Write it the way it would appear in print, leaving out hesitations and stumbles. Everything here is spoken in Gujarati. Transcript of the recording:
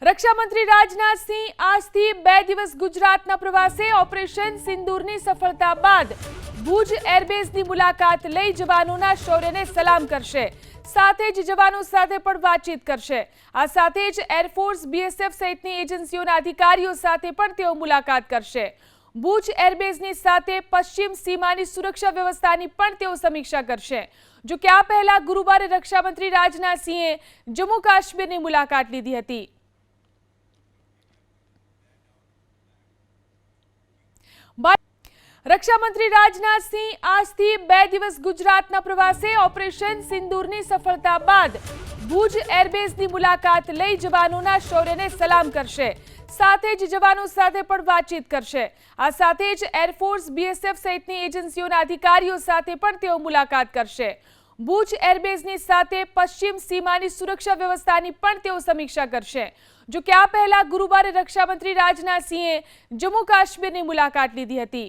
રક્ષામંત્રી રાજનાથ સિંહ આજથી 2 દિવસ ગુજરાતના પ્રવાસે ઓપરેશન સિંદૂરની સફળતા બાદ ભુજ એરબેઝની મુલાકાત લઈ જવાનોના શૌર્યને સલામ કરશે। સાથે જ જવાનો સાથે પણ વાતચીત કરશે। આ સાથે જ એરફોર્સ, બીએસએફ સહિતની એજન્સીઓના અધિકારીઓ સાથે પણ તેઓ મુલાકાત કરશે। ભુજ એરબેઝની સાથે પશ્ચિમ સીમાની સુરક્ષા વ્યવસ્થાની પણ તેઓ સમીક્ષા કરશે। જો કે આ પહેલા ગુરુવારે રક્ષામંત્રી રાજનાથ સિંહે જમ્મુ કાશ્મીરની મુલાકાત લીધી હતી। રક્ષામંત્રી રાજનાથ સિંહ આજથી 2 દિવસ ગુજરાતના પ્રવાસે ઓપરેશન સિંદૂરની સફળતા બાદ ભુજ એરબેઝની મુલાકાત લઈ જવાનોના શૌર્યને સલામ કરશે। સાથે જ જવાનો સાથે પણ વાતચીત કરશે। આ સાથે જ એરફોર્સ, બીએસએફ સહિતની એજન્સીઓના અધિકારીઓ સાથે પણ તેઓ મુલાકાત કરશે। ભુજ એરબેઝની સાથે પશ્ચિમ સીમાની સુરક્ષા વ્યવસ્થાની પણ તેઓ સમીક્ષા કરશે। જો કે આ પહેલા ગુરુવારે રક્ષામંત્રી રાજનાથ સિંહે જમ્મુ કાશ્મીરની મુલાકાત લીધી હતી।